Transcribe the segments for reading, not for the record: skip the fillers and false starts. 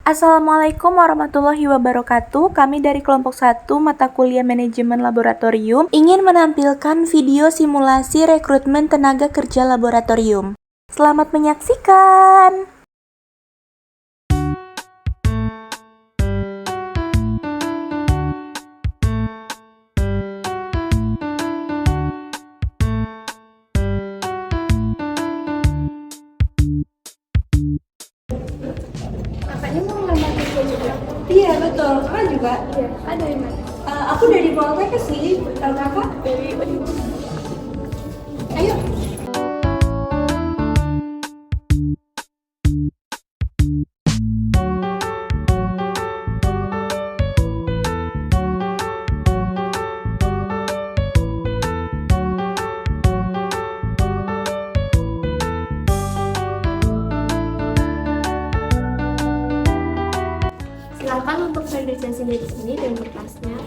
Assalamualaikum warahmatullahi wabarakatuh. Kami dari kelompok 1 mata kuliah manajemen laboratorium ingin menampilkan video simulasi rekrutmen tenaga kerja laboratorium. Selamat menyaksikan. Kakaknya mau ngelamar kerja juga? Iya betul, kakak juga? Iya, ada yang mana? Aku dari Poltek sih, kalau kakak? Dari Unimus. Ayo. Silakan untuk verifikasi di sini dan berkasnya.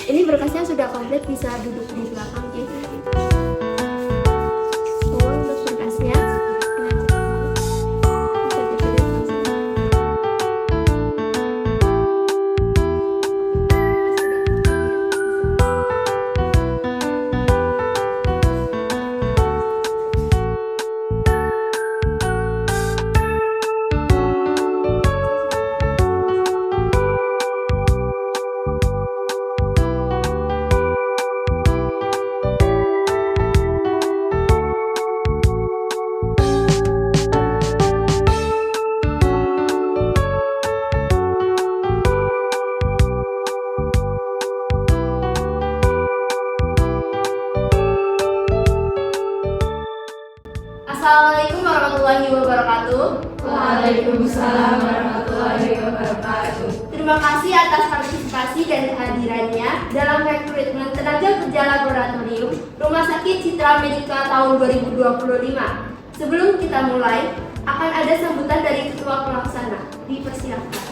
Ini berkasnya sudah komplit, bisa duduk di belakang ya. Untuk berkasnya. Bisa dipilih langsung. Assalamualaikum warahmatullahi wabarakatuh. Waalaikumsalam warahmatullahi wabarakatuh. Terima kasih atas partisipasi dan kehadirannya dalam rekrutmen tenaga kerja laboratorium Rumah Sakit Citra Medica tahun 2025. Sebelum kita mulai, akan ada sambutan dari Ketua Pelaksana. Dipersilakan.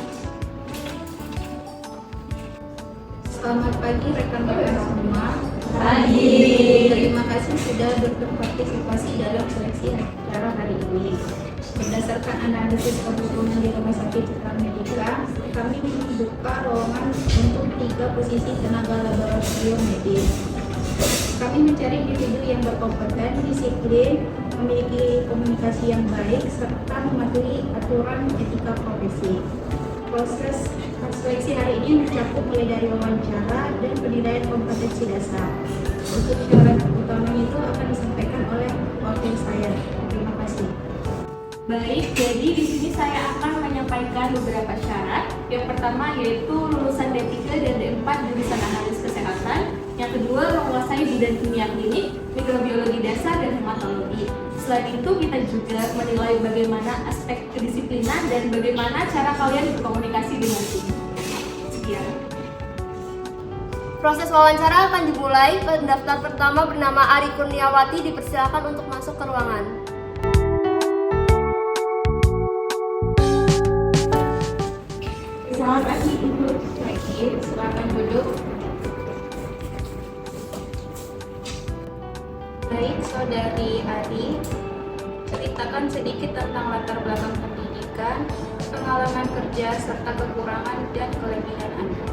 Selamat pagi rekan-rekan semua. Pagi. Terima kasih sudah berpartisipasi dalam seleksi acara hari ini. Berdasarkan analisis kebutuhan di Rumah Sakit Citra Medica, kami membuka lowongan untuk 3 posisi tenaga laboratorium medis. Kami mencari individu yang berkompeten, disiplin, memiliki komunikasi yang baik, serta mematuhi aturan etika profesi. Proses seleksi hari ini mencakup mulai dari wawancara dan penilaian kompetensi dasar. Untuk syarat utamanya itu akan disampaikan oleh wakil saya. Terima kasih. Baik, jadi di sini saya akan menyampaikan beberapa syarat. Yang pertama yaitu lulusan D3 dan D4 jurusan analis kesehatan. Yang kedua, menguasai bidang kimia klinik, mikrobiologi dasar, dan hematologi. Selain itu, kita juga menilai bagaimana aspek kedisiplinan dan bagaimana cara kalian berkomunikasi dengan tim. Sekian. Proses wawancara akan dimulai. Pendaftar pertama bernama Ari Kurniawati, dipersilakan untuk masuk ke ruangan. Selamat pagi Ibu. Pagi, silakan duduk. Baik, Saudari Ari, ceritakan sedikit tentang latar belakang pendidikan, pengalaman kerja, serta kekurangan dan kelebihan Anda.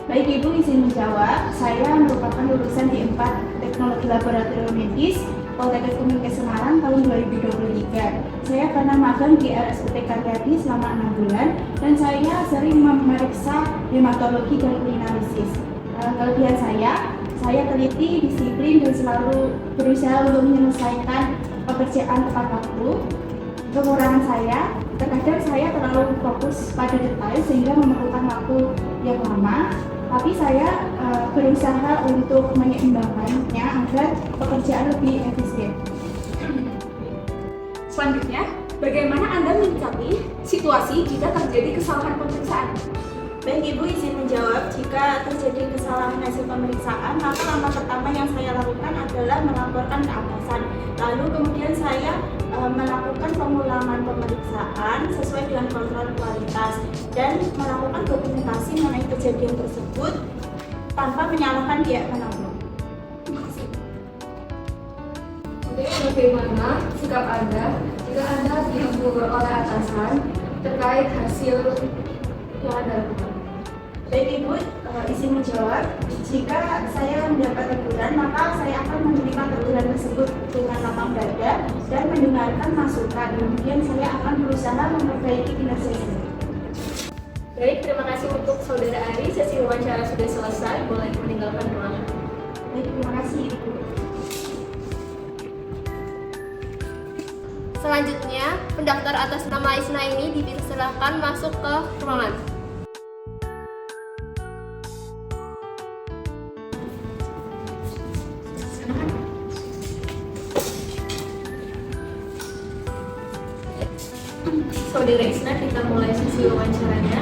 Baik Ibu, izin menjawab. Saya merupakan lulusan D4 Teknologi Laboratorium Medis Polteknik Unikes Semarang tahun 2023. Saya pernah magang di RSUP Karyadi selama 6 bulan dan saya sering memeriksa hematologi dan urinarisis. Kelebihan saya teliti, disiplin, dan selalu berusaha untuk menyelesaikan pekerjaan tepat waktu. Kekurangan saya, terkadang saya terlalu fokus pada detail sehingga memerlukan waktu yang lama. Tapi saya berusaha untuk menyeimbangkannya agar pekerjaan lebih efisien. Selanjutnya, bagaimana Anda menyikapi situasi jika terjadi kesalahan pemeriksaan? Baik Ibu, izin menjawab. Jika terjadi kesalahan hasil pemeriksaan, maka langkah pertama yang saya lakukan adalah melaporkan ke atasan. Lalu kemudian saya melakukan pengulangan pemeriksaan sesuai dengan kontrol kualitas dan melakukan dokumentasi mengenai kejadian tersebut tanpa menyalahkan pihak penanggung. Bagaimana sikap Anda jika Anda ditegur oleh atasan terkait hasil yang Anda lakukan? Baik Ibu, izin menjawab. Jika saya mendapat teguran, maka saya akan menerima teguran tersebut dengan lapang dada dan mendengarkan masukan. Kemudian saya akan berusaha memperbaiki kinerja saya. Baik, terima kasih untuk Saudara Ari. Sesi wawancara sudah selesai. Boleh meninggalkan ruangan. Baik, terima kasih Ibu. Selanjutnya, pendaftar atas nama Isna ini dipersilakan masuk ke ruangan. Saudara Isna, kita mulai sesi wawancaranya.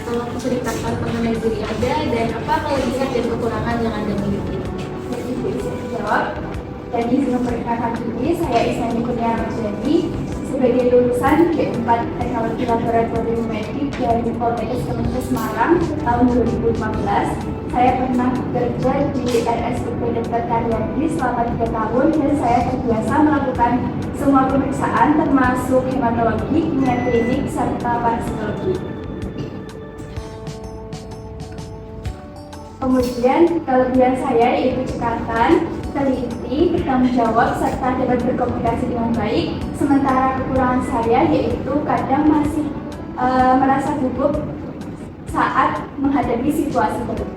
Tolong ceritakan mengenai diri Anda dan apa kelebihan dan kekurangan yang Anda miliki. Baik Ibu, izin menjawab. Dan izin memperkenalkan diri, saya Isna Kurnia Rajadi sebagai lulusan D4 Teknologi Laboratorium Medik dari Poltekkes Kemenkes Semarang tahun 2015. Saya pernah bekerja di RSUP Dr. Karyadi selama 3 tahun dan saya terbiasa melakukan semua pemeriksaan termasuk hematologi, kimia klinik, serta parasitologi. Kemudian kelebihan saya yaitu cekatan, teliti, bertanggung jawab, serta dapat berkomunikasi dengan baik. Sementara kekurangan saya yaitu kadang masih merasa gugup saat menghadapi situasi tertentu.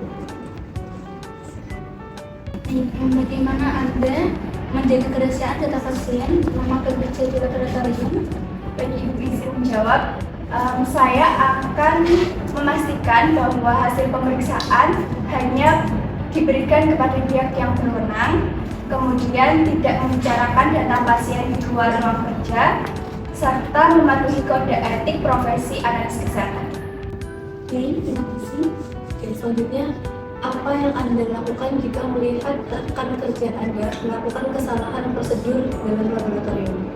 Bagaimana Anda menjaga kerahasiaan data pasien selama bekerja di laboratorium? Bagi Ibu izin menjawab, saya akan memastikan bahwa hasil pemeriksaan hanya diberikan kepada pihak yang berwenang, kemudian tidak membicarakan data pasien di luar ruang kerja, serta mematuhi kode etik profesi analis kesehatan. Oke, terima kasih. Oke, selanjutnya, apa yang Anda lakukan jika melihat rekan kerja Anda melakukan kesalahan prosedur dalam laboratorium?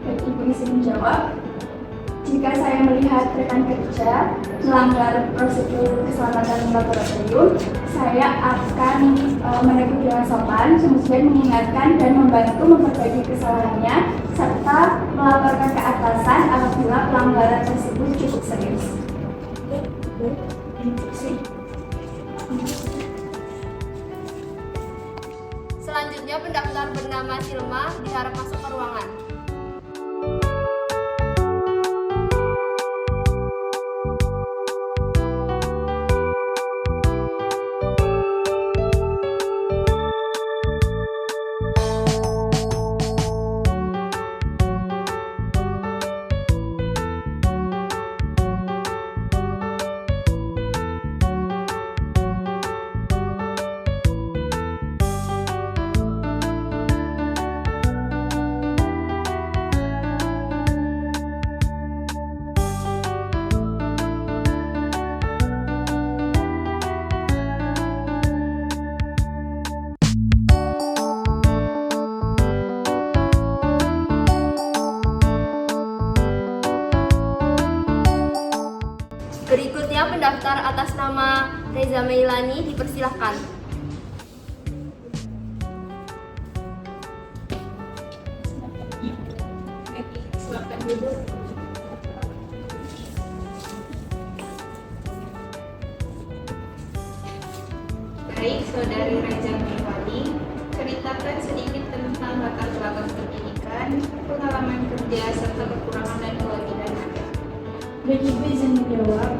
Bagi Ibu izin menjawab, jika saya melihat rekan kerja melanggar prosedur keselamatan laboratorium, saya akan menegur dengan sopan, kemudian mengingatkan dan membantu memperbaiki kesalahannya, serta melaporkan ke atasan apabila pelanggaran tersebut cukup serius. Selanjutnya, pendaftar bernama Silma diharap masuk ke ruangan. Berikutnya, pendaftar atas nama Reza Meilani dipersilahkan. Silakan duduk. Baik, Saudari Reza Meilani, ceritakan sedikit tentang latar belakang pendidikan, pengalaman kerja, serta kekurangan dan kelebihan Anda. Bagi Ibu izin menjawab,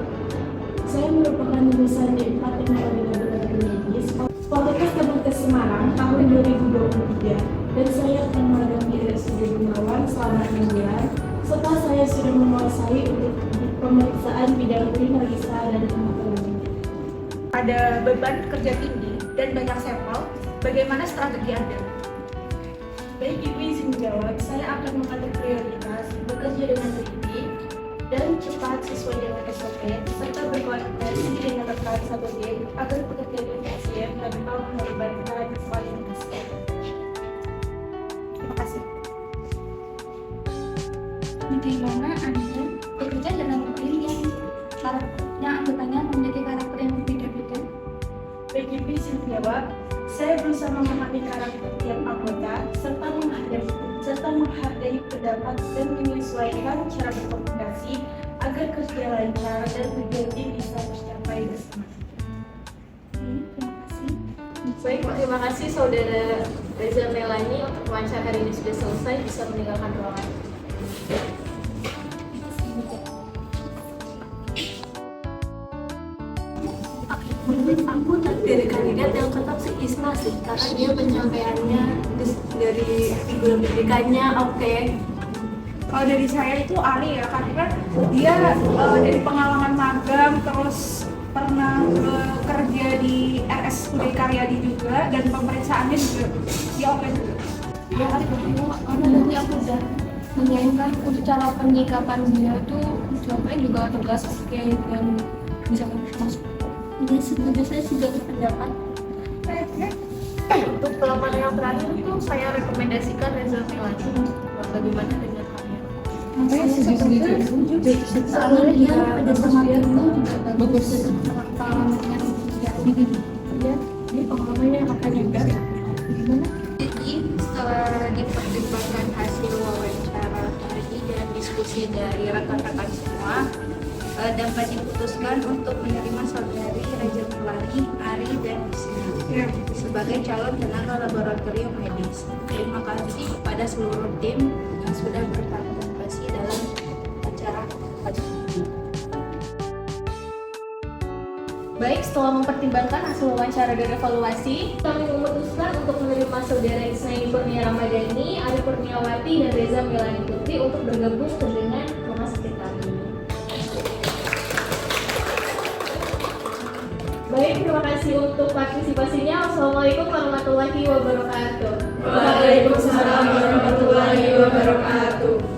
saya merupakan lulusan D4 Teknologi Laboratorium Medis Poltekkes Kemenkes Semarang tahun 2023 dan saya akan magang di RSUD Gunawan selama 6 bulan serta saya sudah menguasai untuk pemeriksaan bidang kriminalisa dan hematologi. Ada beban kerja tinggi dan banyak sampel, bagaimana strategi Anda? Baik Ibu izin menjawab, saya akan mengatur prioritas, bekerja dengan teliti, dan cepat sesuai dengan SOP, serta berkoordinasi dengan rekan satu tim agar pekerjaan efisien tanpa mengorbankan kualitas. Terima kasih. Bagaimana Anda bekerja dalam tim yang anggotanya memiliki karakter yang berbeda-beda? Bagi izin menjawab, saya Saya berusaha memahami karakter tiap anggota serta menghargai pendapat dan menyesuaikan cara berkomunikasi agar kerja lancar dan tujuan tim bisa tercapai bersama. Terima kasih. Baik, terima kasih Saudara Reza Melani untuk wawancara hari ini sudah selesai, bisa meninggalkan ruangan. Menurut aku dari kandidat yang tetap si Isma sih, karena dia penyampaiannya dari figur pendidikannya oke. Kalau dari saya itu Ali ya, karena dia dari pengalaman magang terus pernah bekerja di RSUD Karyadi juga dan pemeriksaannya juga dia oke juga. Ya Ali betul, karena nanti aku udah menyaingkan untuk cara penyikapan dia tuh jawabannya juga tegas kayak dan bisa masuk. Dia setuju, saya juga berpendapat. Untuk pelamar yang terakhir itu saya rekomendasikan Reza Melani. Bagaimana dengan kalian? Saya setuju. Soalnya dia pada saat itu juga bagus pengalamannya dia pengalamannya akan juga gimana? Jadi setelah dipertimbangkan hasil wawancara tadi dan diskusi dari rekan-rekan semua, dapat diputuskan untuk menerima saudari Reza Melani, Ari, dan Isna sebagai calon tenaga laboratorium medis. Terima kasih kepada seluruh tim yang sudah berpartisipasi dalam acara tadi. Baik, setelah mempertimbangkan hasil wawancara dan evaluasi, kami memutuskan untuk menerima Saudara Isnaini Kurnia Ramadhani, Ari Kurniawati, dan Reza Melani Putri untuk bergabung dengan rumah sakit kami. Baik, terima kasih untuk partisipasinya. Wassalamualaikum warahmatullahi wabarakatuh. Waalaikumsalam warahmatullahi wabarakatuh.